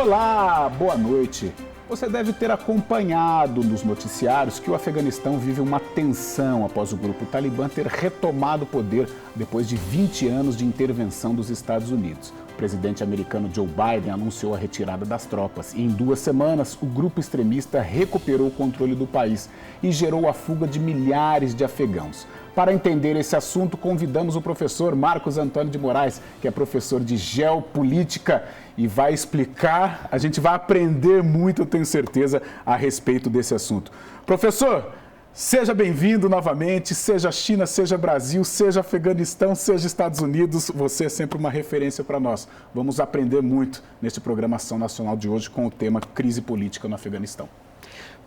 Olá, boa noite. Você deve ter acompanhado nos noticiários que o Afeganistão vive uma tensão após o grupo Talibã ter retomado o poder depois de 20 anos de intervenção dos Estados Unidos. O presidente americano Joe Biden anunciou a retirada das tropas e em 2 semanas o grupo extremista recuperou o controle do país e gerou a fuga de milhares de afegãos. Para entender esse assunto, convidamos o professor Marcos Antônio de Moraes, que é professor de Geopolítica e vai explicar, a gente vai aprender muito, eu tenho certeza, a respeito desse assunto. Professor, seja bem-vindo novamente, seja China, seja Brasil, seja Afeganistão, seja Estados Unidos, você é sempre uma referência para nós. Vamos aprender muito neste Programação Nacional de hoje com o tema Crise Política no Afeganistão.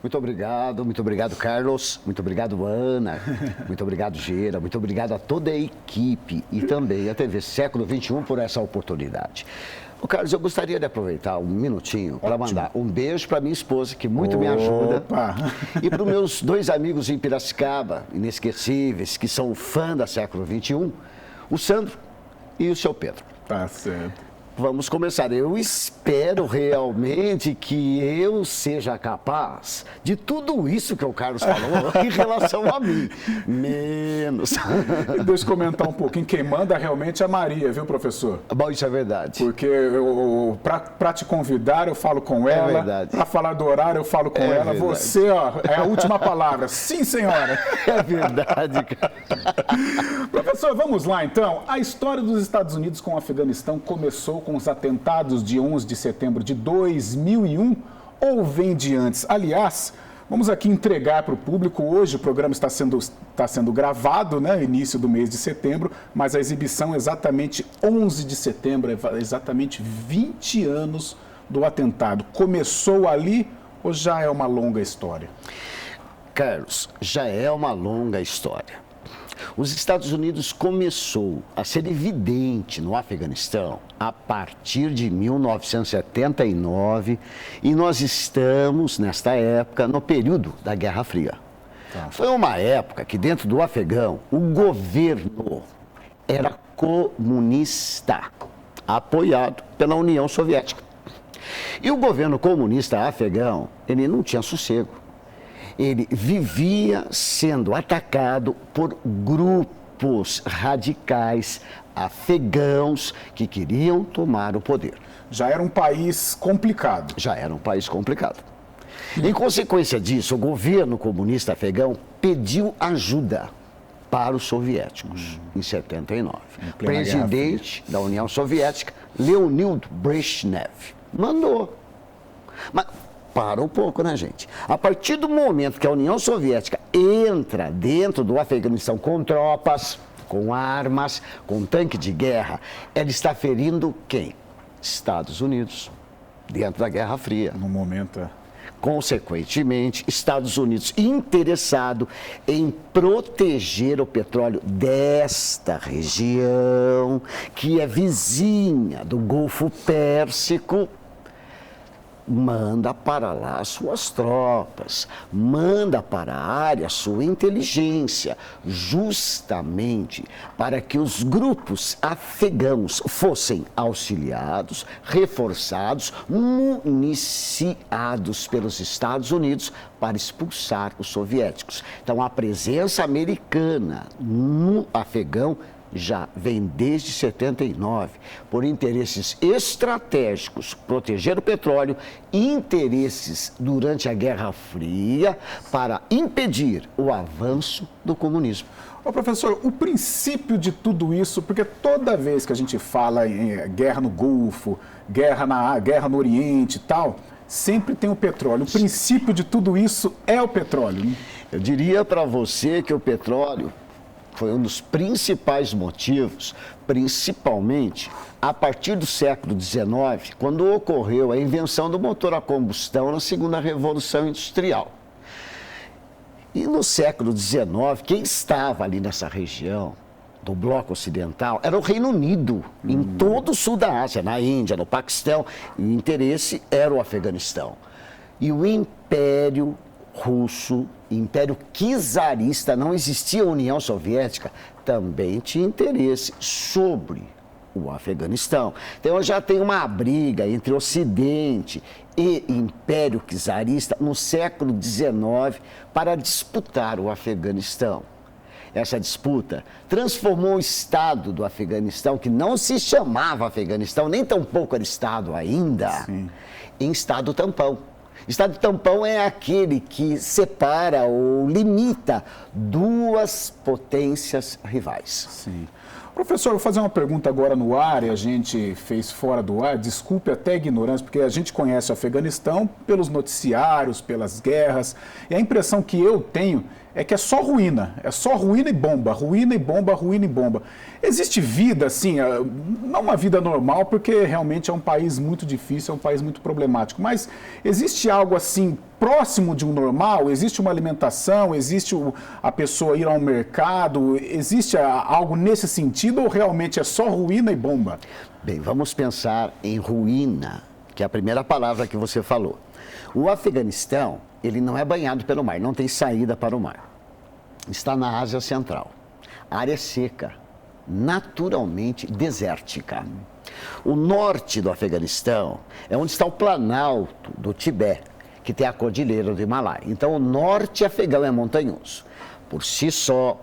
Muito obrigado, Carlos, muito obrigado, Ana, muito obrigado, Gera, muito obrigado a toda a equipe e também a TV Século XXI por essa oportunidade. Ô, Carlos, eu gostaria de aproveitar um minutinho para mandar um beijo para minha esposa, que muito me ajuda, e para os meus 2 amigos em Piracicaba, inesquecíveis, que são fã da Século XXI, o Sandro e o seu Pedro. Tá certo. Vamos começar. Eu espero realmente que eu seja capaz de tudo isso que o Carlos falou em relação a mim. Menos. Deixa eu comentar um pouquinho. Quem manda realmente é a Maria, viu, professor? Bom, isso é verdade. Porque para te convidar, eu falo com ela. É verdade. Para falar do horário, eu falo com ela. Verdade. Você, ó, é a última palavra. Sim, senhora. É verdade, cara. Professor, vamos lá, então. A história dos Estados Unidos com o Afeganistão começou com os atentados de 11 de setembro de 2001 ou vem de antes? Aliás, vamos aqui entregar para o público, hoje o programa está sendo gravado, né, início do mês de setembro, mas a exibição é exatamente 11 de setembro, é exatamente 20 anos do atentado. Começou ali ou já é uma longa história? Carlos, já é uma longa história. Os Estados Unidos começou a ser evidente no Afeganistão a partir de 1979 e nós estamos, nesta época, no período da Guerra Fria. Tá. Foi uma época que dentro do Afegão o governo era comunista, apoiado pela União Soviética. E o governo comunista afegão, ele não tinha sossego. Ele vivia sendo atacado por grupos radicais afegãos que queriam tomar o poder. Já era um país complicado. Já era um país complicado. Em consequência disso, o governo comunista afegão pediu ajuda para os soviéticos em 79. Presidente da União Soviética, Leonid Brezhnev, mandou. Mas para um pouco, né, gente? A partir do momento que a União Soviética entra dentro do Afeganistão com tropas, com armas, com tanque de guerra, ela está ferindo quem? Estados Unidos, dentro da Guerra Fria. No momento, Consequentemente, Estados Unidos interessado em proteger o petróleo desta região, que é vizinha do Golfo Pérsico, manda para lá suas tropas, manda para a área sua inteligência, justamente para que os grupos afegãos fossem auxiliados, reforçados, municiados pelos Estados Unidos para expulsar os soviéticos. Então, a presença americana no Afegão já vem desde 79, por interesses estratégicos, proteger o petróleo, interesses durante a Guerra Fria para impedir o avanço do comunismo. Ô, professor, o princípio de tudo isso, porque toda vez que a gente fala em guerra no Golfo, guerra no Oriente e tal, sempre tem o petróleo. O princípio de tudo isso é o petróleo, né? Eu diria para você que o petróleo foi um dos principais motivos, principalmente a partir do século XIX, quando ocorreu a invenção do motor a combustão na segunda Revolução Industrial. E no século XIX, quem estava ali nessa região do bloco ocidental era o Reino Unido, em todo o sul da Ásia, na Índia, no Paquistão, e o interesse era o Afeganistão. E o Império Russo, Império Czarista, não existia a União Soviética, também tinha interesse sobre o Afeganistão. Então já tem uma briga entre Ocidente e Império Czarista no século XIX para disputar o Afeganistão. Essa disputa transformou o Estado do Afeganistão, que não se chamava Afeganistão, nem tampouco era Estado ainda, sim, em Estado tampão. Estado tampão é aquele que separa ou limita duas potências rivais. Sim. Professor, eu vou fazer uma pergunta agora no ar, e a gente fez fora do ar, desculpe até a ignorância, porque a gente conhece o Afeganistão pelos noticiários, pelas guerras, e a impressão que eu tenho é que é só ruína e bomba, ruína e bomba, ruína e bomba. Existe vida, assim, não uma vida normal, porque realmente é um país muito difícil, é um país muito problemático, mas existe algo assim próximo de um normal? Existe uma alimentação, existe a pessoa ir ao mercado, existe algo nesse sentido ou realmente é só ruína e bomba? Bem, vamos pensar em ruína, que é a primeira palavra que você falou. O Afeganistão, ele não é banhado pelo mar, não tem saída para o mar. Está na Ásia Central. A área é seca, naturalmente desértica. O norte do Afeganistão é onde está o Planalto do Tibete, que tem a Cordilheira do Himalaia. Então, o norte afegão é montanhoso. Por si só,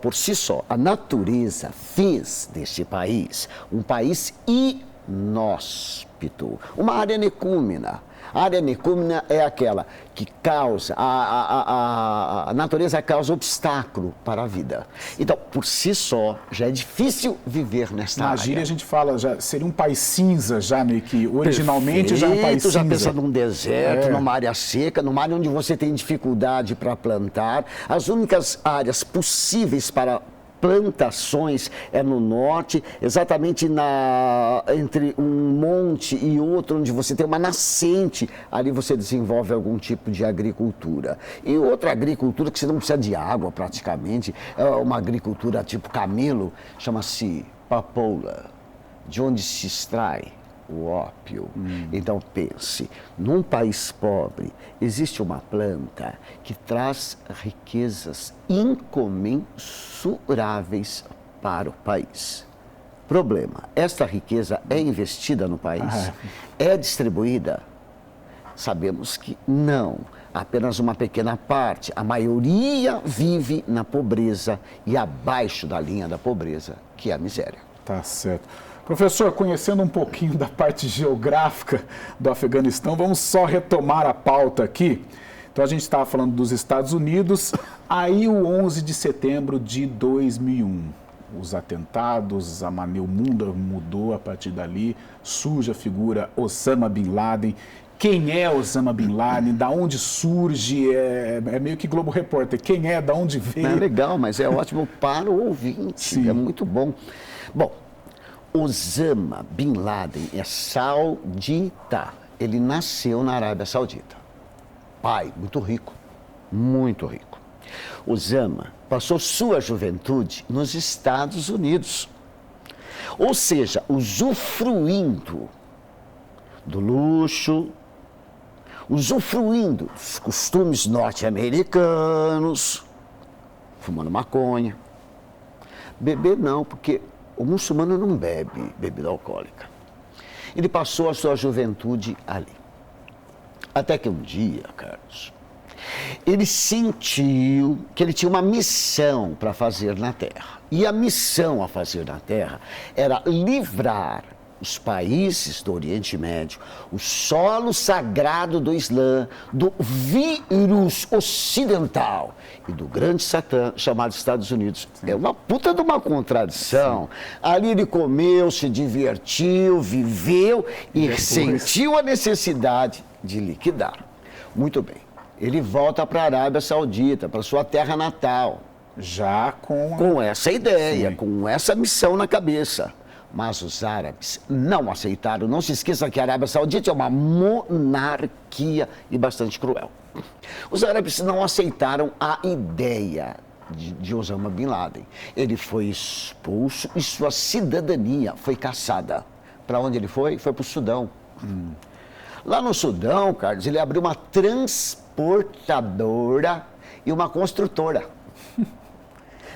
a natureza fez deste país um país inóspito, uma área necúmena. A área necúmena é aquela que causa, a natureza causa obstáculo para a vida. Então, por si só, já é difícil viver nesta área. Na gíria a gente fala, já seria um país cinza, já meio que originalmente já é um país cinza. Já pensa num deserto, numa área seca, numa área onde você tem dificuldade para plantar. As únicas áreas possíveis para plantações é no norte, exatamente entre um monte e outro, onde você tem uma nascente, ali você desenvolve algum tipo de agricultura. E outra agricultura que você não precisa de água praticamente, é uma agricultura tipo camelo, chama-se papoula, de onde se extrai o ópio. Então pense, num país pobre existe uma planta que traz riquezas incomensuráveis para o país. Problema, esta riqueza é investida no país? É distribuída? Sabemos que não, apenas uma pequena parte. A maioria vive na pobreza e abaixo da linha da pobreza, que é a miséria. Tá certo. Professor, conhecendo um pouquinho da parte geográfica do Afeganistão, vamos só retomar a pauta aqui. Então, a gente estava falando dos Estados Unidos, aí o 11 de setembro de 2001. Os atentados, o mundo mudou a partir dali, surge a figura Osama Bin Laden. Quem é Osama Bin Laden? Da onde surge? É meio que Globo Repórter. Quem é? Da onde veio? É legal, mas é ótimo para o ouvinte. Sim. É muito bom. Bom, Osama Bin Laden é saudita. Ele nasceu na Arábia Saudita. Pai, muito rico, muito rico. Osama passou sua juventude nos Estados Unidos. Ou seja, usufruindo do luxo, usufruindo dos costumes norte-americanos, fumando maconha. Beber não, porque o muçulmano não bebe bebida alcoólica. Ele passou a sua juventude ali. Até que um dia, Carlos, ele sentiu que ele tinha uma missão para fazer na Terra. E a missão a fazer na Terra era livrar os países do Oriente Médio, o solo sagrado do Islã, do vírus ocidental e do grande Satã chamado Estados Unidos. Sim. É uma puta de uma contradição. Sim. Ali ele comeu, se divertiu, viveu e sentiu a necessidade de liquidar. Muito bem. Ele volta para a Arábia Saudita, para sua terra natal. Já com essa ideia, sim, com essa missão na cabeça. Mas os árabes não aceitaram. Não se esqueça que a Arábia Saudita é uma monarquia e bastante cruel. Os árabes não aceitaram a ideia de Osama Bin Laden. Ele foi expulso e sua cidadania foi cassada. Para onde ele foi? Foi para o Sudão. Lá no Sudão, Carlos, ele abriu uma transportadora e uma construtora.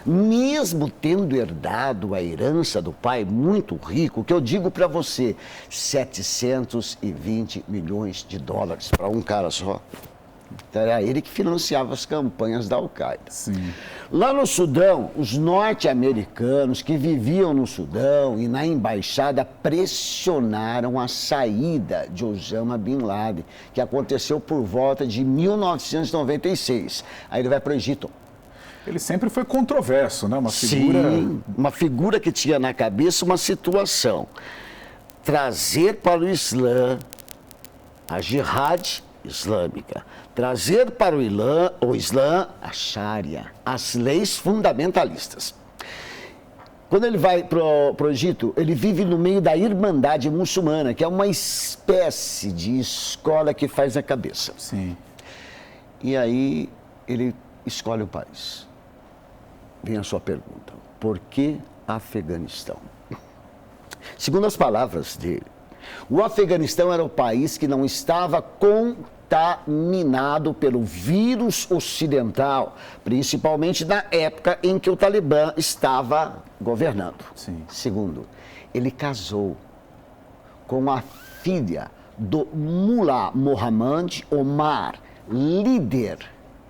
mesmo tendo herdado a herança do pai muito rico, que eu digo para você, 720 milhões de dólares para um cara só. Então, era ele que financiava as campanhas da Al-Qaeda. Sim. Lá no Sudão, os norte-americanos que viviam no Sudão e na embaixada pressionaram a saída de Osama Bin Laden, que aconteceu por volta de 1996. Aí ele vai para o Egito. Ele sempre foi controverso, né? Uma figura... Sim, uma figura que tinha na cabeça uma situação. Trazer para o Islã a jihad islâmica. Trazer para o Islã a Sharia, as leis fundamentalistas. Quando ele vai para o Egito, ele vive no meio da Irmandade Muçulmana, que é uma espécie de escola que faz a cabeça. Sim. E aí ele escolhe o país. Vem a sua pergunta: por que Afeganistão? Segundo as palavras dele, o Afeganistão era o país que não estava contaminado pelo vírus ocidental, principalmente na época em que o Talibã estava governando. Sim. Segundo, ele casou com a filha do Mullah Mohammad Omar, líder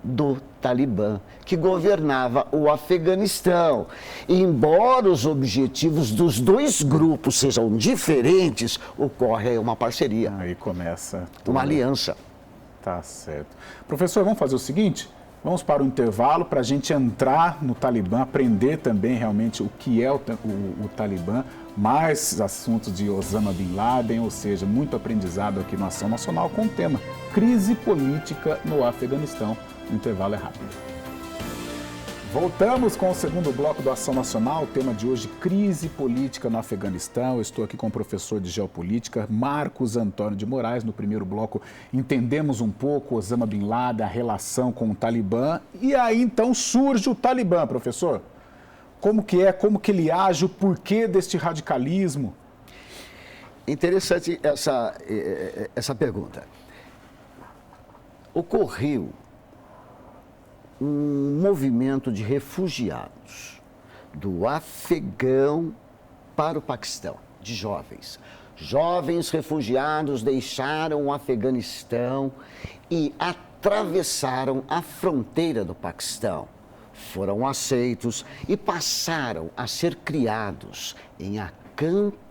do Talibã, que governava o Afeganistão. E, embora os objetivos dos dois grupos sejam diferentes, ocorre aí uma parceria, Aí começa... uma aliança. Tá certo. Professor, vamos fazer o seguinte? Vamos para o intervalo para a gente entrar no Talibã, aprender também realmente o que é o Talibã, mais assuntos de Osama Bin Laden, ou seja, muito aprendizado aqui no Ação Nacional com o tema Crise Política no Afeganistão. O intervalo é rápido. Voltamos com o segundo bloco do Ação Nacional, o tema de hoje, crise política no Afeganistão. Eu estou aqui com o professor de Geopolítica, Marcos Antônio de Moraes. No primeiro bloco, entendemos um pouco Osama Bin Laden, a relação com o Talibã. E aí, então, surge o Talibã, professor. Como que ele age, o porquê deste radicalismo? Interessante essa pergunta. Ocorreu um movimento de refugiados do Afegão para o Paquistão, de jovens. Jovens refugiados deixaram o Afeganistão e atravessaram a fronteira do Paquistão. Foram aceitos e passaram a ser criados em acampamentos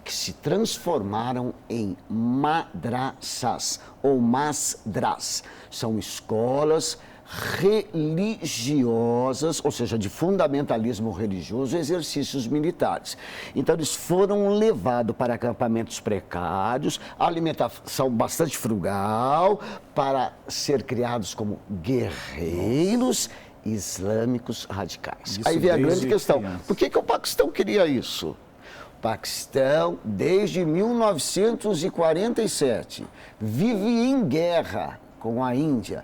que se transformaram em madrasas ou masdras. São escolas religiosas, ou seja, de fundamentalismo religioso e exercícios militares. Então, eles foram levados para acampamentos precários, alimentação bastante frugal, para ser criados como guerreiros islâmicos radicais. Isso. Aí vem a grande questão: criança. por que o Paquistão queria isso? O Paquistão, desde 1947, vive em guerra com a Índia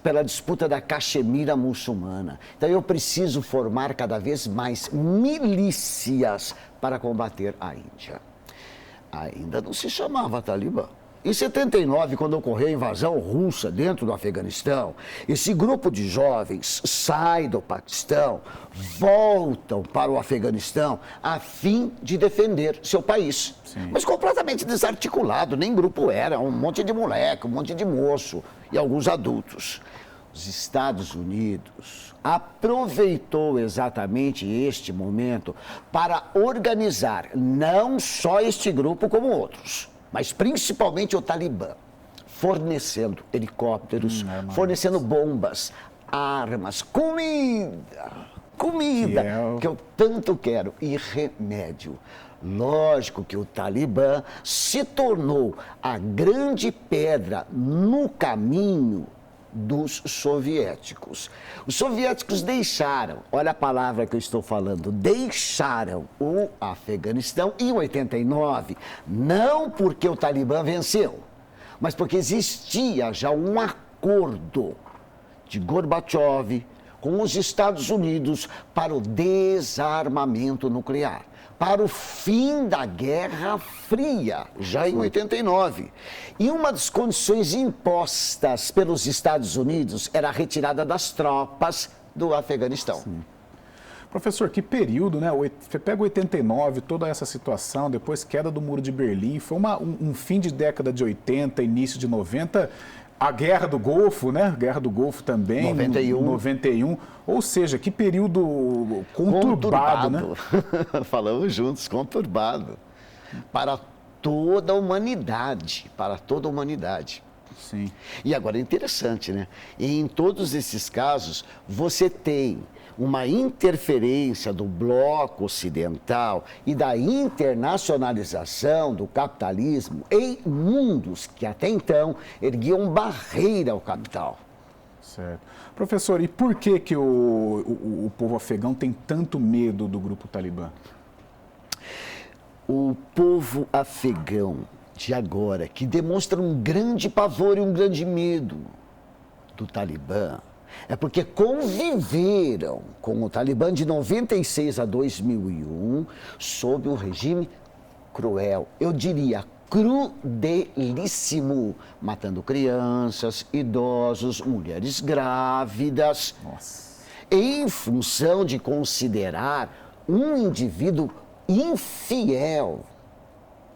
pela disputa da Caxemira muçulmana. Então, eu preciso formar cada vez mais milícias para combater a Índia. Ainda não se chamava Talibã. Em 79, quando ocorreu a invasão russa dentro do Afeganistão, esse grupo de jovens sai do Paquistão, voltam para o Afeganistão a fim de defender seu país. Sim. Mas completamente desarticulado, nem grupo era, um monte de moleque, um monte de moço e alguns adultos. Os Estados Unidos aproveitou exatamente este momento para organizar não só este grupo como outros, mas principalmente o Talibã, fornecendo helicópteros, fornecendo bombas, armas, comida, que eu tanto quero, e remédio. Lógico que o Talibã se tornou a grande pedra no caminho dos soviéticos. Os soviéticos deixaram, olha a palavra que eu estou falando, deixaram o Afeganistão em 89, não porque o Talibã venceu, mas porque existia já um acordo de Gorbachev com os Estados Unidos para o desarmamento nuclear, para o fim da Guerra Fria, já em 89. E uma das condições impostas pelos Estados Unidos era a retirada das tropas do Afeganistão. Sim. Professor, que período, né? Você pega 89, toda essa situação, depois queda do Muro de Berlim, foi um fim de década de 80, início de 90, a Guerra do Golfo, né? Guerra do Golfo também, 91. Ou seja, que período conturbado, né? Falamos juntos, conturbado. Para toda a humanidade, Sim. E agora é interessante, né? E em todos esses casos, você tem uma interferência do bloco ocidental e da internacionalização do capitalismo em mundos que até então erguiam barreira ao capital. Certo. Professor, e por que o povo afegão tem tanto medo do grupo Talibã? O povo afegão de agora, que demonstra um grande pavor e um grande medo do Talibã, é porque conviveram com o Talibã de 96 a 2001 sob um regime cruel, eu diria crudelíssimo, matando crianças, idosos, mulheres grávidas, em função de considerar um indivíduo infiel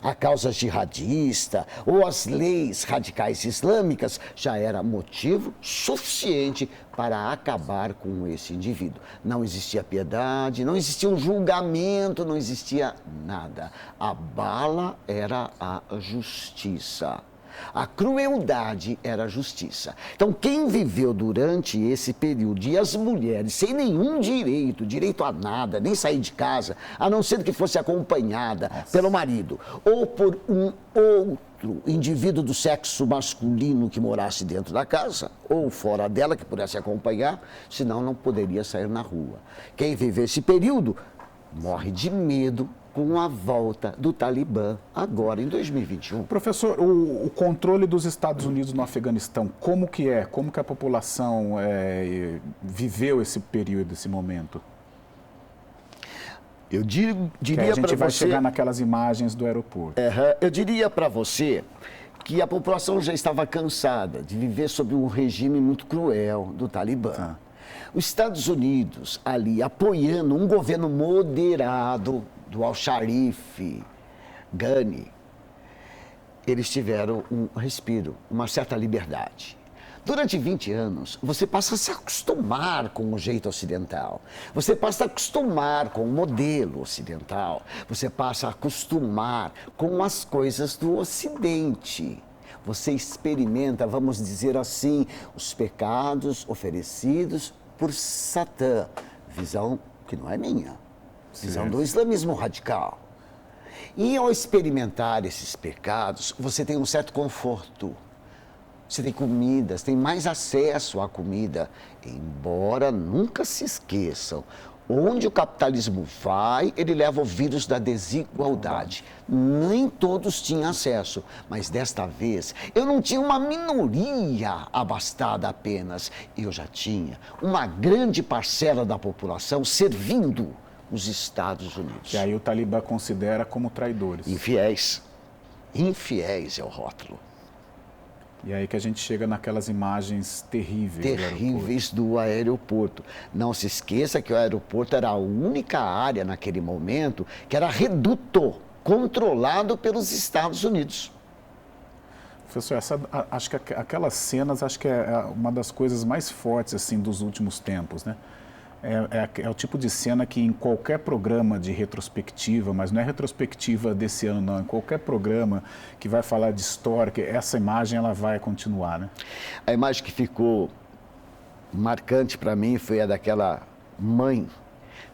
a causa jihadista ou as leis radicais islâmicas já era motivo suficiente para acabar com esse indivíduo. Não existia piedade, não existia um julgamento, não existia nada. A bala era a justiça. A crueldade era a justiça. Então, quem viveu durante esse período e as mulheres sem nenhum direito a nada, nem sair de casa, a não ser que fosse acompanhada pelo marido ou por um outro indivíduo do sexo masculino que morasse dentro da casa ou fora dela, que pudesse acompanhar, senão não poderia sair na rua. Quem viveu esse período morre de medo com a volta do Talibã agora em 2021. Professor, o controle dos Estados Unidos no Afeganistão, como que é? Como que a população viveu esse período, esse momento? Eu diria para você... A gente vai chegar naquelas imagens do aeroporto. Eu diria para você que a população já estava cansada de viver sob um regime muito cruel do Talibã. Os Estados Unidos ali apoiando um governo moderado do Al-Sharif, Ghani, eles tiveram um respiro, uma certa liberdade. Durante 20 anos, você passa a se acostumar com o jeito ocidental. Você passa a acostumar com o modelo ocidental. Você passa a acostumar com as coisas do Ocidente. Você experimenta, vamos dizer assim, os pecados oferecidos por Satã. Visão que não é minha. Visão do islamismo radical. E ao experimentar esses pecados, você tem um certo conforto. Você tem comida, você tem mais acesso à comida. Embora nunca se esqueçam, onde o capitalismo vai, ele leva o vírus da desigualdade. Nem todos tinham acesso, mas desta vez eu não tinha uma minoria abastada apenas. Eu já tinha uma grande parcela da população servindo os Estados Unidos. E aí o Talibã considera como traidores. Infiéis. Infiéis é o rótulo. E aí que a gente chega naquelas imagens terríveis. Terríveis do aeroporto. Não se esqueça que o aeroporto era a única área naquele momento que era reduto, controlado pelos Estados Unidos. Professor, acho que aquelas cenas acho que é uma das coisas mais fortes assim dos últimos tempos, né? É o tipo de cena que em qualquer programa de retrospectiva, mas não é retrospectiva desse ano não, em qualquer programa que vai falar de história, que essa imagem ela vai continuar, né? A imagem que ficou marcante para mim foi a daquela mãe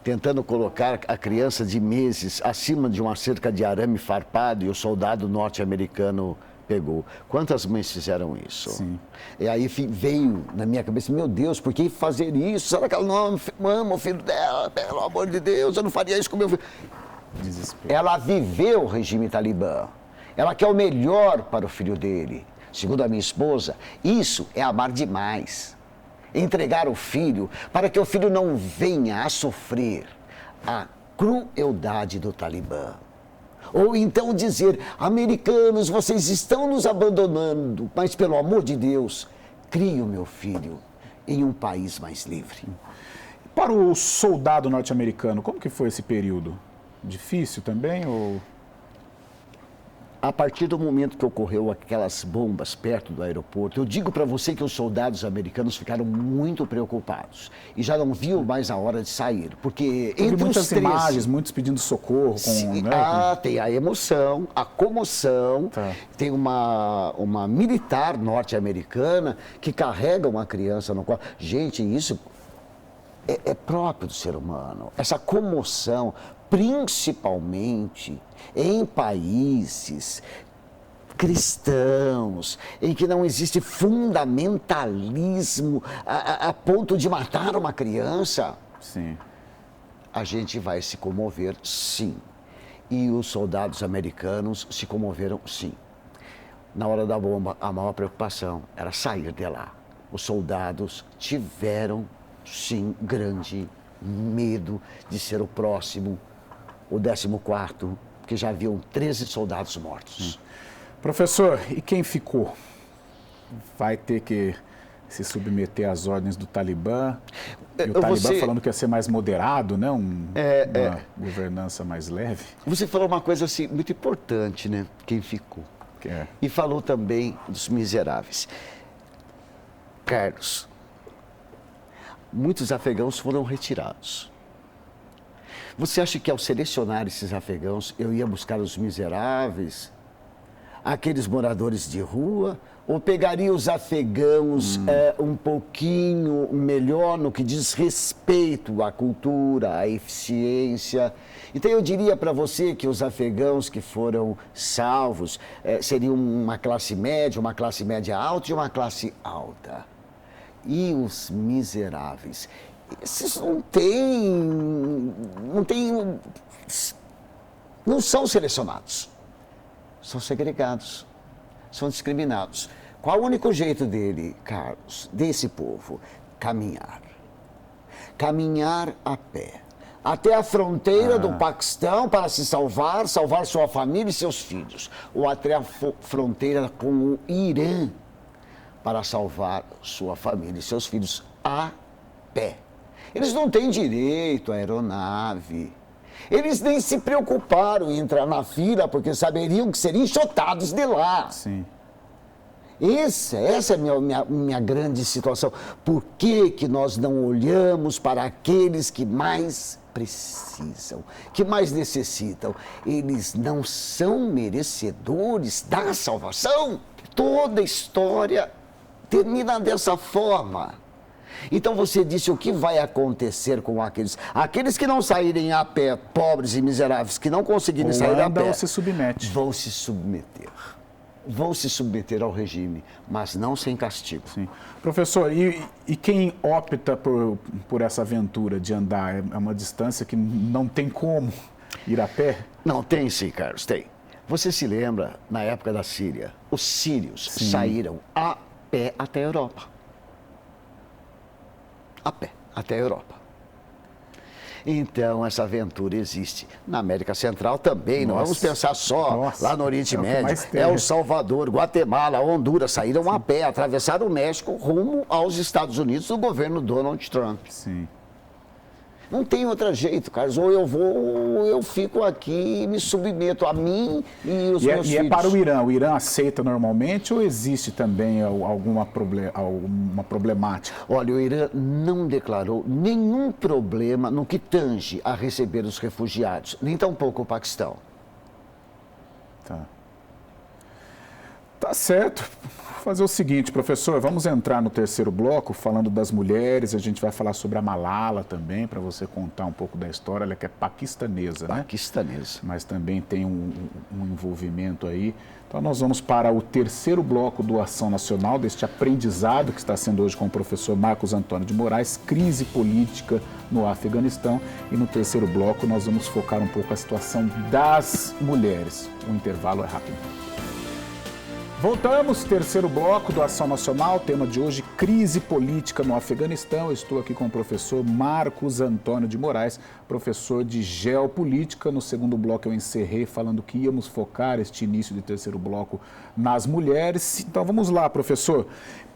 tentando colocar a criança de meses acima de uma cerca de arame farpado e o soldado norte-americano pegou. Quantas mães fizeram isso? Sim. E aí veio na minha cabeça, meu Deus, por que fazer isso? Será que ela não ama o filho dela? Pelo amor de Deus, eu não faria isso com meu filho. Desespero. Ela viveu o regime talibã. Ela quer o melhor para o filho dele. Segundo a minha esposa, isso é amar demais. Entregar o filho para que o filho não venha a sofrer a crueldade do Talibã. Ou então dizer, americanos, vocês estão nos abandonando, mas pelo amor de Deus, crie o meu filho em um país mais livre. Para o soldado norte-americano, como que foi esse período? Difícil também ou... A partir do momento que ocorreu aquelas bombas perto do aeroporto, eu digo para você que os soldados americanos ficaram muito preocupados e já não viam mais a hora de sair, porque Teve entre muitas os 13... imagens, muitos pedindo socorro. tem a emoção, a comoção, tem uma militar norte-americana que carrega uma criança no colo. Gente, isso é próprio do ser humano, essa comoção, principalmente em países cristãos, em que não existe fundamentalismo a ponto de matar uma criança. Sim. A gente vai se comover, sim. E os soldados americanos se comoveram, sim. Na hora da bomba, a maior preocupação era sair de lá. Os soldados tiveram, sim, grande medo de ser o próximo, o 14º, porque já haviam 13 soldados mortos. Professor, e quem ficou? Vai ter que se submeter às ordens do Talibã? E o Talibã falando que ia ser mais moderado, né? Uma governança mais leve. Você falou uma coisa assim, muito importante, né? Quem ficou. E falou também dos miseráveis. Carlos, muitos afegãos foram retirados. Você acha que ao selecionar esses afegãos, eu ia buscar os miseráveis, aqueles moradores de rua, ou pegaria os afegãos um pouquinho melhor no que diz respeito à cultura, à eficiência? Então eu diria para você que os afegãos que foram salvos seriam uma classe média alta e uma classe alta. E os miseráveis? Esses não são selecionados, são segregados, são discriminados. Qual o único jeito dele, Carlos, desse povo? Caminhar. Caminhar a pé. Até a fronteira do Paquistão para se salvar sua família e seus filhos. Ou até a fronteira com o Irã para salvar sua família e seus filhos a pé. Eles não têm direito à aeronave. Eles nem se preocuparam em entrar na fila porque saberiam que seriam enxotados de lá. Sim. Essa é a minha grande situação. Por que nós não olhamos para aqueles que mais precisam, que mais necessitam? Eles não são merecedores da salvação? Toda a história termina dessa forma. Então você disse o que vai acontecer com aqueles que não saírem a pé, pobres e miseráveis, que não conseguirem sair a pé, ou se submete. Vão se submeter ao regime, mas não sem castigo. Sim. Professor, e quem opta por essa aventura de andar? É uma distância que não tem como ir a pé? Não, tem sim, Carlos, tem. Você se lembra, na época da Síria, os sírios saíram a pé até a Europa. A pé, até a Europa. Então, essa aventura existe. Na América Central também, não vamos pensar só lá no Oriente Médio. El Salvador, Guatemala, Honduras saíram a pé, atravessaram o México rumo aos Estados Unidos do governo Donald Trump. Sim. Não tem outro jeito, Carlos. Ou eu vou, ou eu fico aqui e me submeto a mim e os meus filhos. E é para o Irã? O Irã aceita normalmente ou existe também alguma problemática? Olha, o Irã não declarou nenhum problema no que tange a receber os refugiados, nem tampouco o Paquistão. Tá certo. Vou fazer o seguinte, professor, vamos entrar no terceiro bloco falando das mulheres, a gente vai falar sobre a Malala também, para você contar um pouco da história, ela que é paquistanesa, né? Paquistanesa. Mas também tem um envolvimento aí. Então nós vamos para o terceiro bloco do Ação Nacional, deste aprendizado que está sendo hoje com o professor Marcos Antônio de Moraes, crise política no Afeganistão. E no terceiro bloco nós vamos focar um pouco a situação das mulheres. O intervalo é rápido. Voltamos, terceiro bloco do Ação Nacional, tema de hoje, crise política no Afeganistão. Eu estou aqui com o professor Marcos Antônio de Moraes, professor de Geopolítica. No segundo bloco eu encerrei falando que íamos focar este início de terceiro bloco nas mulheres. Então vamos lá, professor.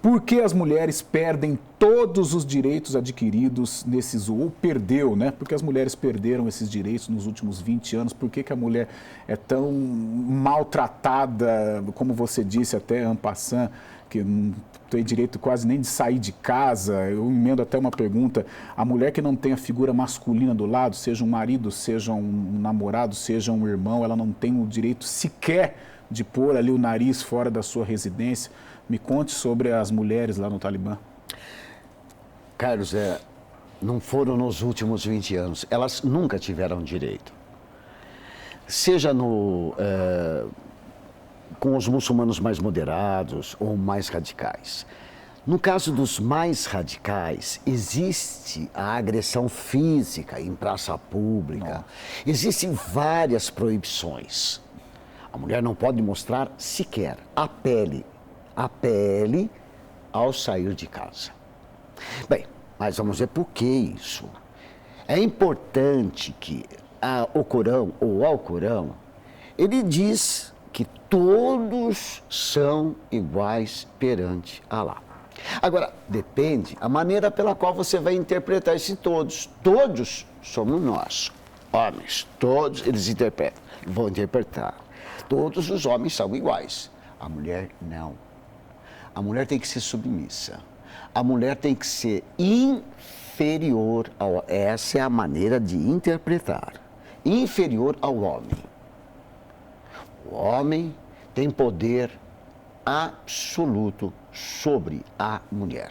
Por que as mulheres perdem todos os direitos adquiridos ou perdeu, né? Porque as mulheres perderam esses direitos nos últimos 20 anos. Por que a mulher é tão maltratada, como você disse até, en passant, que não tem direito quase nem de sair de casa? Eu emendo até uma pergunta: a mulher que não tem a figura masculina do lado, seja um marido, seja um namorado, seja um irmão, ela não tem o direito sequer de pôr ali o nariz fora da sua residência. Me conte sobre as mulheres lá no Talibã. Carlos, não foram nos últimos 20 anos. Elas nunca tiveram direito. Seja com os muçulmanos mais moderados ou mais radicais. No caso dos mais radicais, existe a agressão física em praça pública. Não. Existem várias proibições. A mulher não pode mostrar sequer a pele ao sair de casa. Bem, mas vamos ver por que isso. É importante que o Corão, ou Alcorão, ele diz que todos são iguais perante Alá. Agora, depende a maneira pela qual você vai interpretar esse todos. Todos somos nós, homens, todos eles vão interpretar. Todos os homens são iguais, a mulher não. A mulher tem que ser submissa. A mulher tem que ser inferior ao... Essa é a maneira de interpretar. Inferior ao homem. O homem tem poder absoluto sobre a mulher.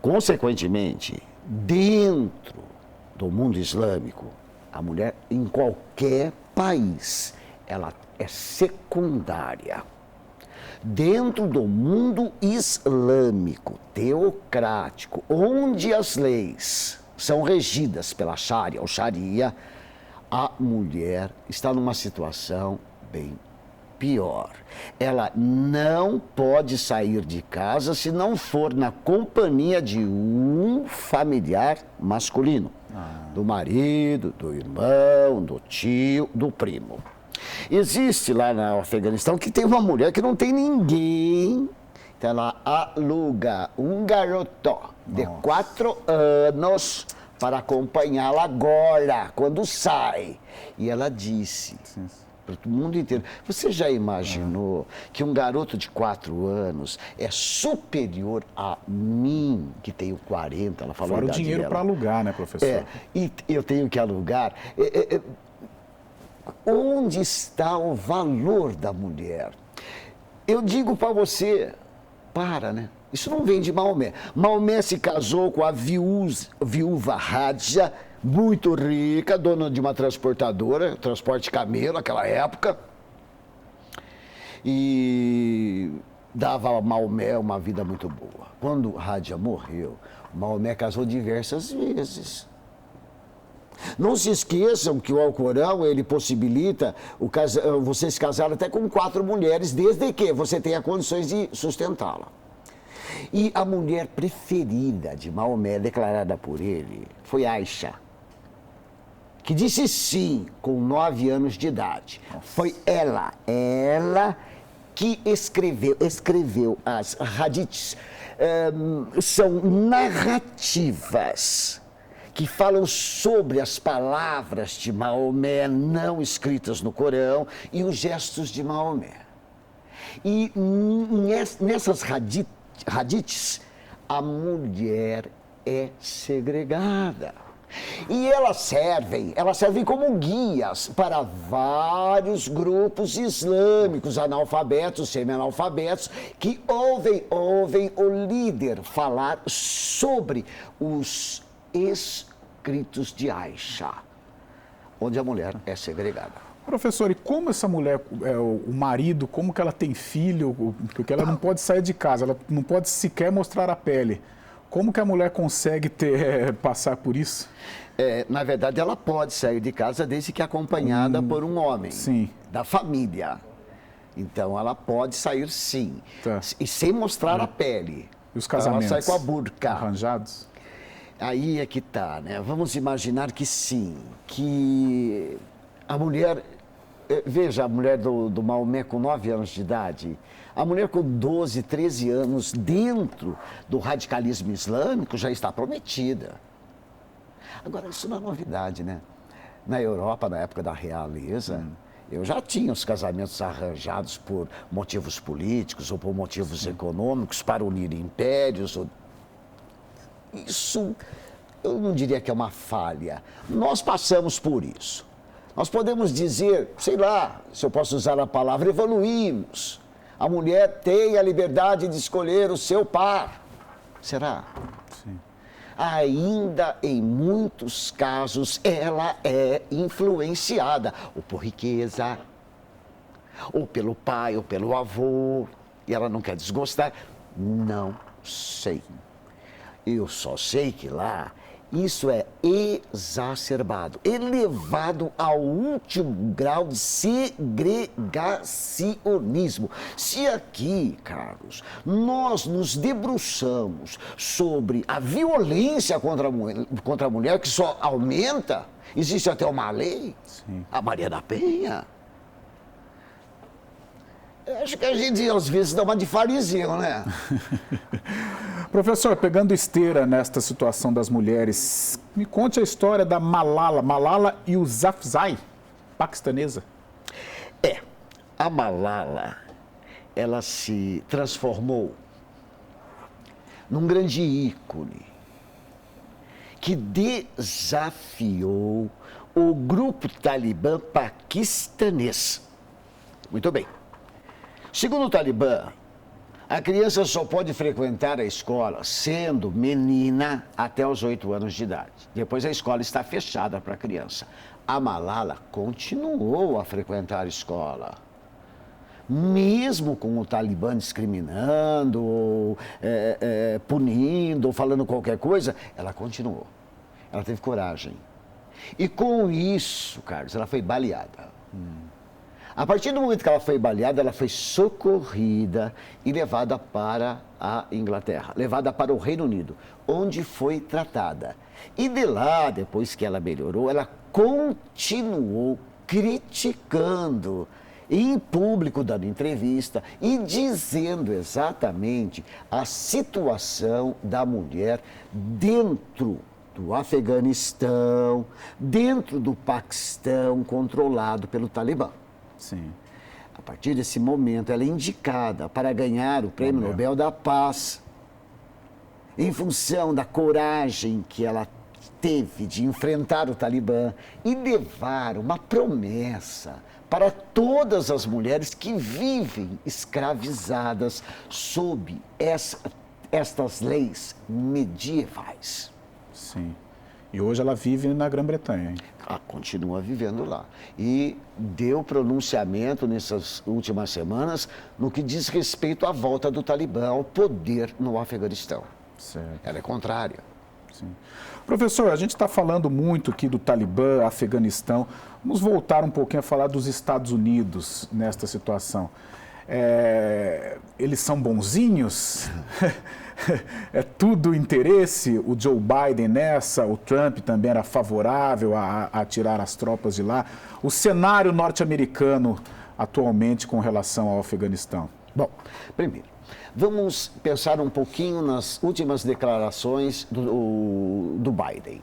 Consequentemente, dentro do mundo islâmico, a mulher, em qualquer país, ela é secundária. Dentro do mundo islâmico, teocrático, onde as leis são regidas pela Sharia ou Sharia, a mulher está numa situação bem pior. Ela não pode sair de casa se não for na companhia de um familiar masculino. Do marido, do irmão, do tio, do primo. Existe lá no Afeganistão que tem uma mulher que não tem ninguém, então ela aluga um garoto de 4 anos para acompanhá-la agora, quando sai. E ela disse para o mundo inteiro: você já imaginou que um garoto de 4 anos é superior a mim, que tenho 40? Ela falou. Fora o dinheiro para alugar, né, professor? E eu tenho que alugar. Onde está o valor da mulher? Eu digo para você, né? Isso não vem de Maomé. Maomé se casou com a viúva Hadja, muito rica, dona de uma transportadora, transporte camelo naquela época. E dava a Maomé uma vida muito boa. Quando Hadja morreu, Maomé casou diversas vezes. Não se esqueçam que o Alcorão, ele possibilita você se casar até com 4 mulheres, desde que você tenha condições de sustentá-la. E a mulher preferida de Maomé, declarada por ele, foi Aisha, que disse sim com 9 anos de idade. Foi ela que escreveu as hadiths. São narrativas que falam sobre as palavras de Maomé não escritas no Corão e os gestos de Maomé. E nessas hadiths, a mulher é segregada. E elas servem como guias para vários grupos islâmicos, analfabetos, semi-analfabetos, que ouvem o líder falar sobre os escritos de Aisha, onde a mulher é segregada. Professor, e como essa mulher, o marido, como que ela tem filho, porque ela não pode sair de casa, ela não pode sequer mostrar a pele. Como que a mulher consegue passar por isso? Na verdade, ela pode sair de casa desde que acompanhada por um homem, sim, da família. Então, ela pode sair sim, tá, e sem mostrar a pele. E os casamentos? Ela sai com a burca. Arranjados? Aí é que tá, né? Vamos imaginar que sim, que a mulher veja, a mulher do Maomé com 9 anos de idade, a mulher com 12, 13 anos dentro do radicalismo islâmico já está prometida. Agora, isso não é novidade, né? Na Europa, na época da realeza, eu já tinha os casamentos arranjados por motivos políticos ou por motivos econômicos para unir impérios. Isso, eu não diria que é uma falha. Nós passamos por isso. Nós podemos dizer, sei lá, se eu posso usar a palavra, evoluímos. A mulher tem a liberdade de escolher o seu par. Será? Sim. Ainda em muitos casos ela é influenciada ou por riqueza, ou pelo pai, ou pelo avô, e ela não quer desgostar. Não sei. Eu só sei que lá isso é exacerbado, elevado ao último grau de segregacionismo. Se aqui, Carlos, nós nos debruçamos sobre a violência contra a mulher, que só aumenta, existe até uma lei, Sim. a Maria da Penha. Acho que a gente, às vezes, dá uma de fariseu, né? Professor, pegando esteira nesta situação das mulheres, me conte a história da Malala Yousafzai, paquistanesa. A Malala, ela se transformou num grande ícone que desafiou o grupo talibã paquistanês. Muito bem. Segundo o Talibã, a criança só pode frequentar a escola sendo menina até os 8 anos de idade. Depois a escola está fechada para a criança. A Malala continuou a frequentar a escola. Mesmo com o Talibã discriminando, punindo, falando qualquer coisa, ela continuou. Ela teve coragem. E com isso, Carlos, ela foi baleada. A partir do momento que ela foi baleada, ela foi socorrida e levada para a Inglaterra, levada para o Reino Unido, onde foi tratada. E de lá, depois que ela melhorou, ela continuou criticando em público, dando entrevista e dizendo exatamente a situação da mulher dentro do Afeganistão, dentro do Paquistão, controlado pelo Talibã. Sim. A partir desse momento, ela é indicada para ganhar o Prêmio Nobel da Paz, em função da coragem que ela teve de enfrentar o Talibã e levar uma promessa para todas as mulheres que vivem escravizadas sob estas leis medievais. Sim. E hoje ela vive na Grã-Bretanha, hein? Ela continua vivendo lá. E deu pronunciamento nessas últimas semanas no que diz respeito à volta do Talibã ao poder no Afeganistão. Certo. Ela é contrária. Sim. Professor, a gente está falando muito aqui do Talibã, Afeganistão. Vamos voltar um pouquinho a falar dos Estados Unidos nesta situação. Eles são bonzinhos? É tudo interesse? O Joe Biden nessa, o Trump também era favorável a tirar as tropas de lá. O cenário norte-americano atualmente com relação ao Afeganistão? Bom, primeiro, vamos pensar um pouquinho nas últimas declarações do Biden.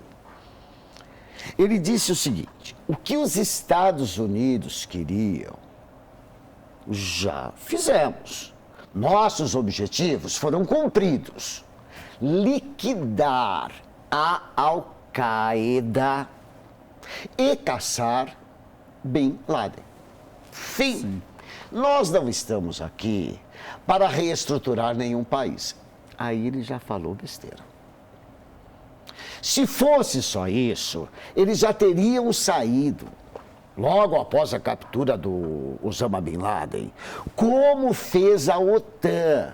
Ele disse o seguinte: o que os Estados Unidos queriam, já fizemos. Nossos objetivos foram cumpridos. Liquidar a Al-Qaeda e caçar Bin Laden. Fim. Sim. Nós não estamos aqui para reestruturar nenhum país. Aí ele já falou besteira. Se fosse só isso, eles já teriam saído logo após a captura do Osama Bin Laden, como fez a OTAN,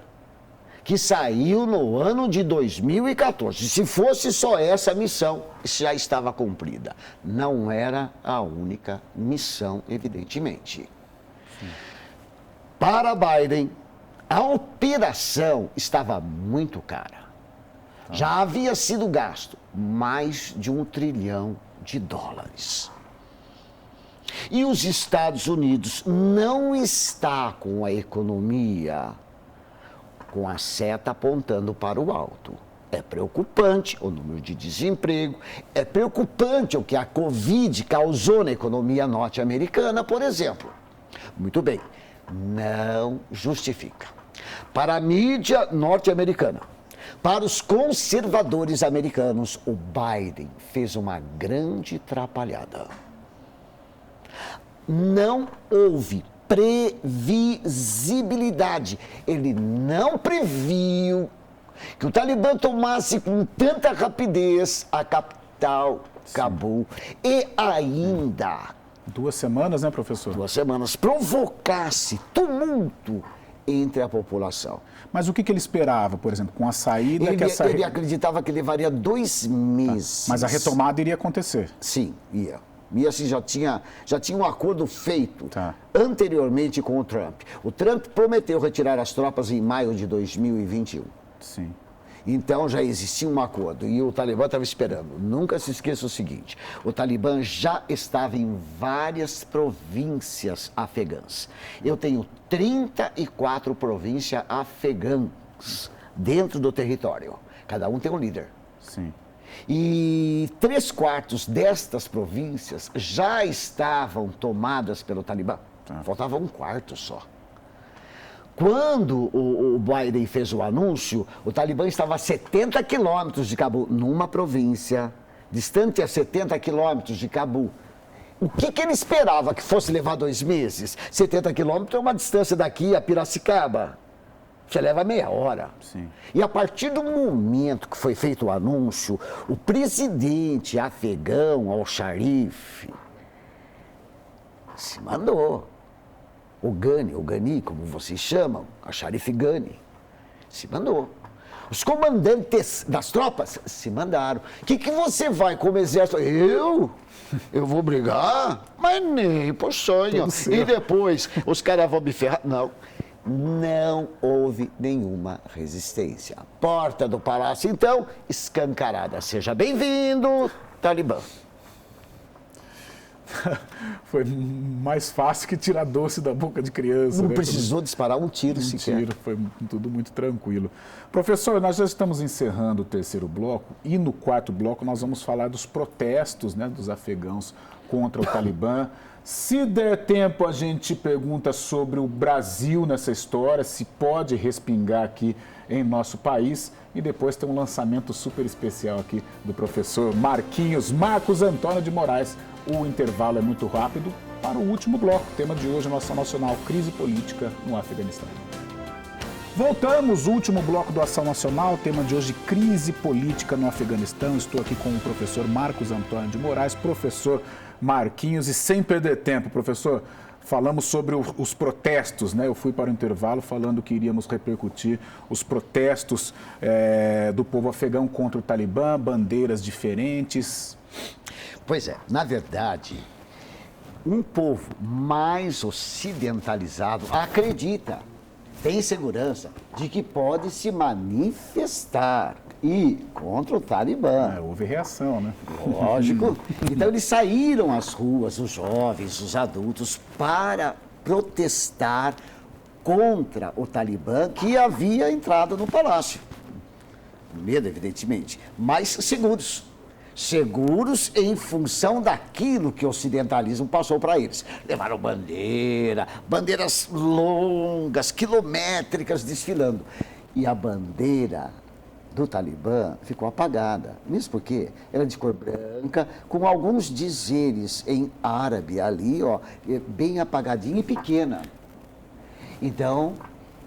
que saiu no ano de 2014. Se fosse só essa missão, já estava cumprida. Não era a única missão, evidentemente. Sim. Para Biden, a operação estava muito cara. Já havia sido gasto mais de $1 trilhão. E os Estados Unidos não está com a economia com a seta apontando para o alto. É preocupante o número de desemprego, é preocupante o que a Covid causou na economia norte-americana, por exemplo. Muito bem, não justifica. Para a mídia norte-americana, para os conservadores americanos, o Biden fez uma grande atrapalhada. Não houve previsibilidade. Ele não previu que o Talibã tomasse com tanta rapidez a capital, Cabul, e ainda... 2 semanas, né, professor? 2 semanas, provocasse tumulto entre a população. Mas o que ele esperava, por exemplo, com a saída... Ele acreditava que levaria 2 meses. Mas a retomada iria acontecer? Sim, ia. E assim, já tinha um acordo feito Tá. anteriormente com o Trump. O Trump prometeu retirar as tropas em maio de 2021. Sim. Então já existia um acordo e o Talibã estava esperando. Nunca se esqueça o seguinte, o Talibã já estava em várias províncias afegãs. Eu tenho 34 províncias afegãs dentro do território. Cada um tem um líder. Sim. E 3/4 destas províncias já estavam tomadas pelo Talibã. Tá. Faltava 1/4 só. Quando o Biden fez o anúncio, o Talibã estava a 70 quilômetros de Cabul, numa província, distante a 70 quilômetros de Cabul. O que ele esperava que fosse levar 2 meses? 70 quilômetros é uma distância daqui a Piracicaba. Você leva meia hora. Sim. E a partir do momento que foi feito o anúncio, o presidente afegão, al-Sharif, se mandou. O Ghani, como vocês chamam, al-Sharif Ghani, se mandou. Os comandantes das tropas se mandaram. O que você vai como exército? Eu vou brigar? Mas nem por sonho. E depois, os caras vão me ferrar? Não houve nenhuma resistência. A porta do palácio, então, escancarada. Seja bem-vindo, Talibã. Foi mais fácil que tirar doce da boca de criança. Não né? precisou disparar um tiro sequer. Foi tudo muito tranquilo. Professor, nós já estamos encerrando o 3º bloco e no 4º bloco nós vamos falar dos protestos, né, dos afegãos contra o Talibã. Se der tempo, a gente pergunta sobre o Brasil nessa história, se pode respingar aqui em nosso país. E depois tem um lançamento super especial aqui do professor Marcos Antônio de Moraes. O intervalo é muito rápido para o último bloco. O tema de hoje é Ação Nacional, crise política no Afeganistão. Voltamos, último bloco do Ação Nacional, tema de hoje, crise política no Afeganistão. Estou aqui com o professor Marcos Antônio de Moraes, professor Marquinhos, e sem perder tempo, professor, falamos sobre os protestos, né? Eu fui para o intervalo falando que iríamos repercutir os protestos do povo afegão contra o Talibã, bandeiras diferentes. Pois é, na verdade, um povo mais ocidentalizado acredita, tem segurança de que pode se manifestar e contra o Talibã. Houve reação, né? Lógico. Então eles saíram às ruas, os jovens, os adultos, para protestar contra o Talibã que havia entrado no palácio. Com medo, evidentemente, mas seguros. Seguros em função daquilo que o ocidentalismo passou para eles. Levaram bandeiras longas, quilométricas desfilando. E a bandeira do Talibã ficou apagada. Mesmo porque era de cor branca, com alguns dizeres em árabe ali, ó, bem apagadinha e pequena. Então,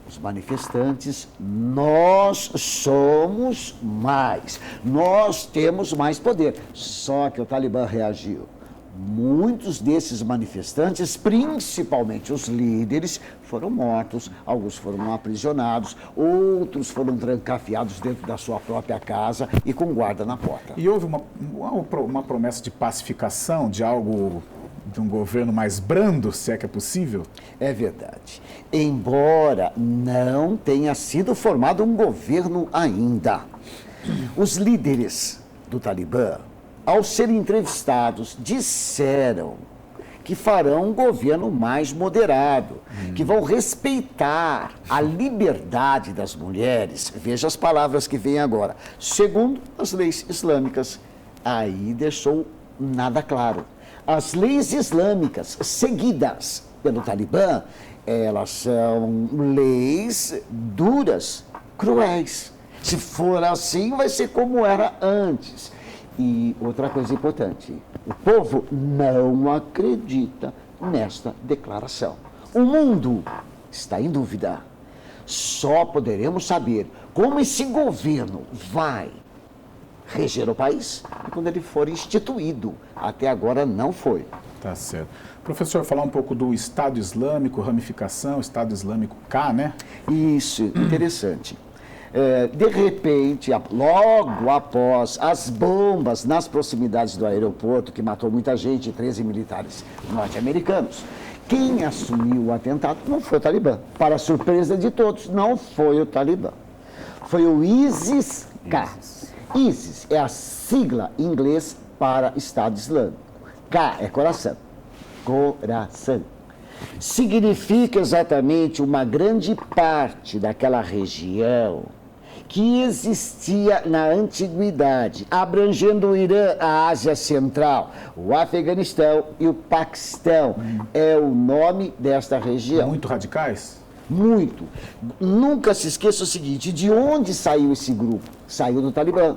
os manifestantes, nós somos mais, nós temos mais poder. Só que o Talibã reagiu. Muitos desses manifestantes, principalmente os líderes, foram mortos, alguns foram aprisionados, outros foram trancafiados dentro da sua própria casa e com guarda na porta. E houve uma promessa de pacificação, de um governo mais brando, se é que é possível? É verdade. Embora não tenha sido formado um governo ainda, os líderes do Talibã, ao serem entrevistados, disseram que farão um governo mais moderado, que vão respeitar a liberdade das mulheres. Veja as palavras que vêm agora. Segundo as leis islâmicas, aí deixou nada claro. As leis islâmicas seguidas pelo Talibã, elas são leis duras, cruéis. Se for assim, vai ser como era antes. E outra coisa importante, o povo não acredita nesta declaração. O mundo está em dúvida. Só poderemos saber como esse governo vai reger o país quando ele for instituído. Até agora não foi. Tá certo. Professor, falar um pouco do Estado Islâmico, ramificação, Estado Islâmico K, né? Isso, interessante. De repente, logo após as bombas nas proximidades do aeroporto, que matou muita gente, 13 militares norte-americanos, quem assumiu o atentado não foi o Talibã. Para a surpresa de todos, não foi o Talibã. Foi o ISIS-K. ISIS é a sigla em inglês para Estado Islâmico. K é coração. Coração. Significa exatamente uma grande parte daquela região que existia na antiguidade, abrangendo o Irã, a Ásia Central, o Afeganistão e o Paquistão. É o nome desta região. Muito radicais? Muito. Nunca se esqueça o seguinte, de onde saiu esse grupo? Saiu do Talibã.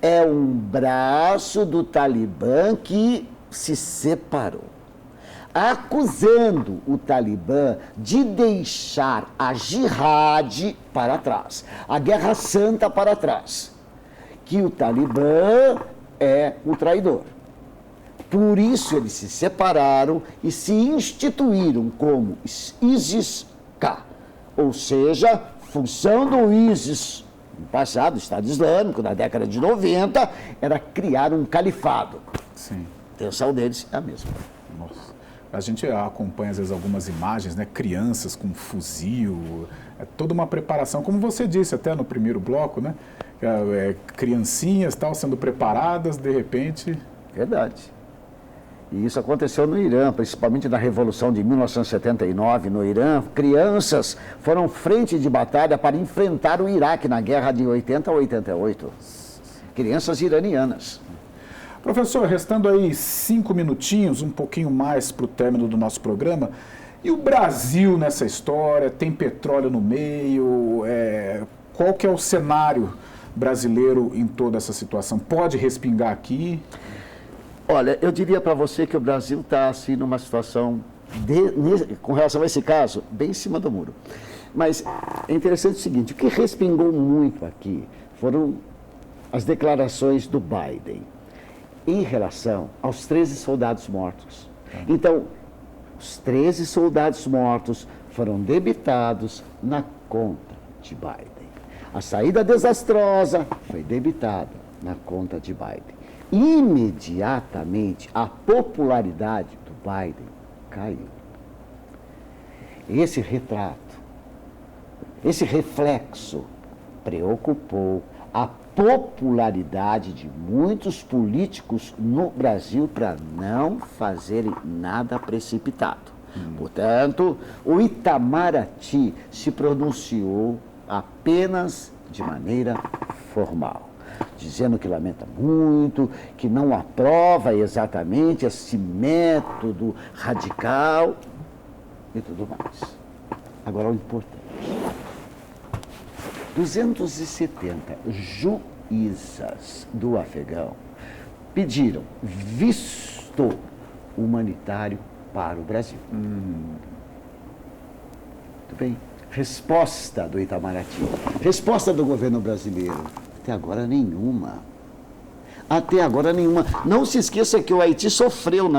É um braço do Talibã que se separou, acusando o Talibã de deixar a jihad para trás, a guerra santa para trás, que o Talibã é o traidor. Por isso eles se separaram e se instituíram como ISIS-K, ou seja, função do ISIS no passado, Estado Islâmico, na década de 90, era criar um califado. Sim. A intenção deles é a mesma. Nossa. A gente acompanha, às vezes, algumas imagens, né? Crianças com fuzil, é toda uma preparação, como você disse até no primeiro bloco, né? Criancinhas tal, sendo preparadas, de repente... Verdade. E isso aconteceu no Irã, principalmente na Revolução de 1979, no Irã. Crianças foram frente de batalha para enfrentar o Iraque na guerra de 80 a 88. Crianças iranianas. Professor, restando aí 5 minutinhos, um pouquinho mais para o término do nosso programa, e o Brasil nessa história? Tem petróleo no meio? Qual que é o cenário brasileiro em toda essa situação? Pode respingar aqui? Olha, eu diria para você que o Brasil está assim numa situação, com relação a esse caso, bem em cima do muro. Mas é interessante o seguinte, o que respingou muito aqui foram as declarações do Biden em relação aos 13 soldados mortos. Então, os 13 soldados mortos foram debitados na conta de Biden. A saída desastrosa foi debitada na conta de Biden. Imediatamente, a popularidade do Biden caiu. Esse retrato, esse reflexo preocupou a popularidade de muitos políticos no Brasil para não fazerem nada precipitado. Portanto, o Itamaraty se pronunciou apenas de maneira formal, dizendo que lamenta muito, que não aprova exatamente esse método radical e tudo mais. Agora, o importante. 270 juízas do Afegão pediram visto humanitário para o Brasil. Muito bem. Resposta do Itamaraty. Resposta do governo brasileiro. Até agora nenhuma. Até agora nenhuma. Não se esqueça que o Haiti sofreu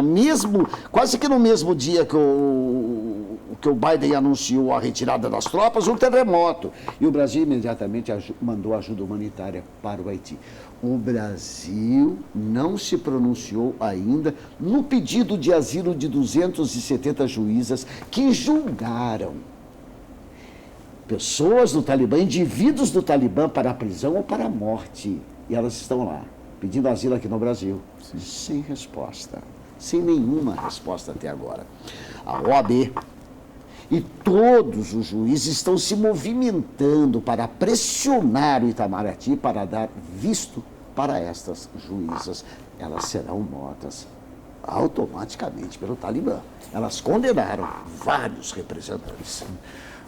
quase que no mesmo dia que o Biden anunciou a retirada das tropas, um terremoto. E o Brasil imediatamente mandou ajuda humanitária para o Haiti. O Brasil não se pronunciou ainda no pedido de asilo de 270 juízas que julgaram pessoas do Talibã, indivíduos do Talibã para a prisão ou para a morte. E elas estão lá, pedindo asilo aqui no Brasil, sem resposta. sem nenhuma resposta até agora. A OAB e todos os juízes estão se movimentando para pressionar o Itamaraty para dar visto para estas juízas. Elas serão mortas automaticamente pelo Talibã. Elas condenaram vários representantes.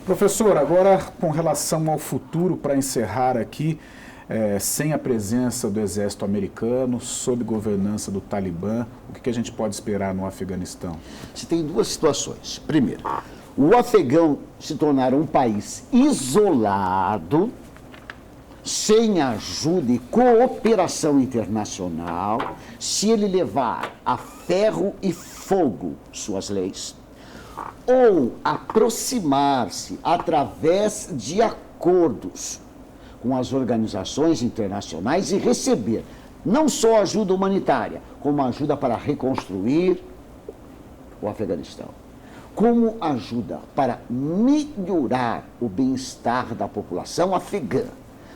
Professor, agora com relação ao futuro, para encerrar aqui, sem a presença do exército americano, sob governança do Talibã, o que a gente pode esperar no Afeganistão? Você tem duas situações. Primeiro, o Afegão se tornará um país isolado, sem ajuda e cooperação internacional, se ele levar a ferro e fogo suas leis, ou aproximar-se através de acordos com as organizações internacionais e receber não só ajuda humanitária, como ajuda para reconstruir o Afeganistão, como ajuda para melhorar o bem-estar da população afegã,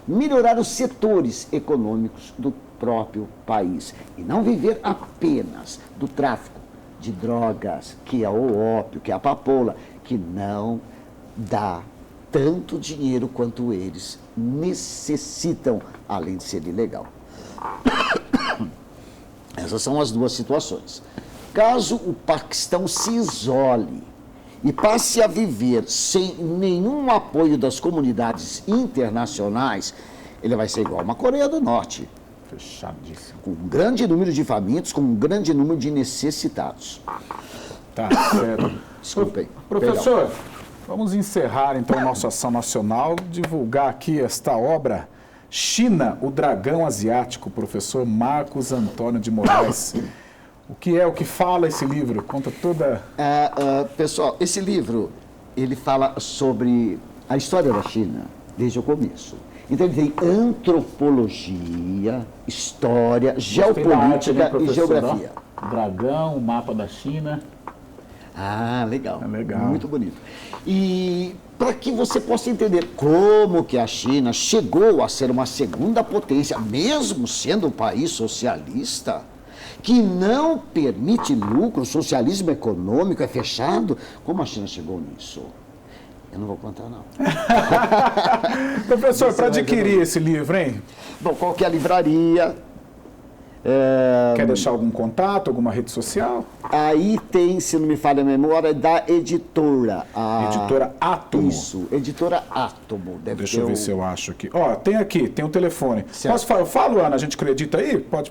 melhorar os setores econômicos do próprio país e não viver apenas do tráfico de drogas, que é o ópio, que é a papoula, que não dá tanto dinheiro quanto eles necessitam, além de ser ilegal. Essas são as duas situações. Caso o Paquistão se isole e passe a viver sem nenhum apoio das comunidades internacionais, ele vai ser igual uma Coreia do Norte. Fechadíssimo. Com um grande número de famintos, com um grande número de necessitados. Tá certo. Desculpem. Professor, vamos encerrar então a nossa ação nacional, divulgar aqui esta obra, China, o Dragão Asiático, professor Marcos Antônio de Moraes. O que fala esse livro? Conta toda... Pessoal, esse livro, ele fala sobre a história da China, desde o começo. Então, ele tem antropologia, história, geopolítica e geografia. Ó, dragão, o mapa da China. Ah, legal. É legal. Muito bonito. E para que você possa entender como que a China chegou a ser uma segunda potência, mesmo sendo um país socialista, que não permite lucro, o socialismo econômico é fechado, como a China chegou nisso? Eu não vou contar, não. Professor, para adquirir esse livro, hein? Bom, qualquer livraria. Quer deixar algum contato, alguma rede social? Aí tem, se não me falha a memória, da editora. Editora Átomo. Isso, editora Átomo. Deixa eu ver se eu acho aqui. Ó, tem o telefone. Certo. Posso falar? Eu falo, Ana, a gente acredita aí? Pode.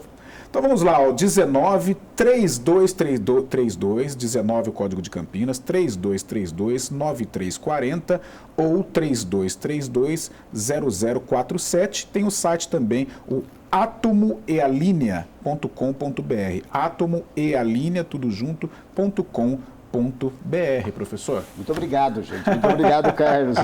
Então vamos lá, ó, 19 3232, 19 o código de Campinas, 3232 9340 ou 3232 0047. Tem o site também, o atomoealinea.com.br, atomoealinea, tudo junto.com.br, professor. Muito obrigado, gente. Muito obrigado, Carlos.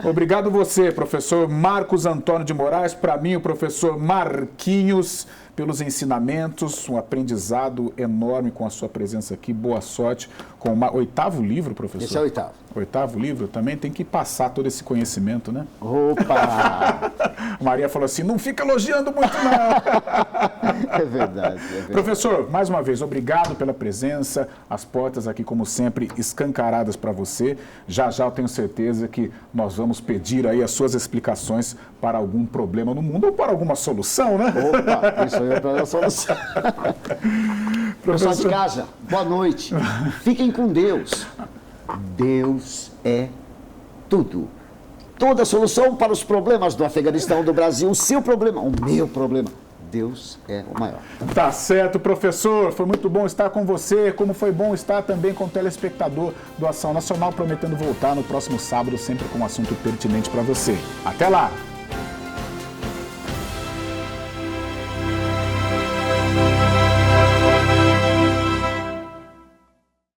Obrigado você, professor Marcos Antônio de Moraes, para mim o professor Marquinhos, pelos ensinamentos, um aprendizado enorme com a sua presença aqui. Boa sorte com o 8º livro, professor. Esse é o 8º. 8º livro, também tem que passar todo esse conhecimento, né? Opa! Maria falou assim, não fica elogiando muito, não. É verdade. Professor, mais uma vez, obrigado pela presença. As portas aqui, como sempre, escancaradas para você. Já já eu tenho certeza que nós vamos pedir aí as suas explicações para algum problema no mundo ou para alguma solução, né? Opa, isso aí é para a solução. Pessoal de casa, boa noite. Fiquem com Deus. Deus é tudo. Toda solução para os problemas do Afeganistão, do Brasil, o seu problema, o meu problema. Deus é o maior. Tá certo, professor. Foi muito bom estar com você, como foi bom estar também com o telespectador do Ação Nacional, prometendo voltar no próximo sábado, sempre com um assunto pertinente para você. Até lá!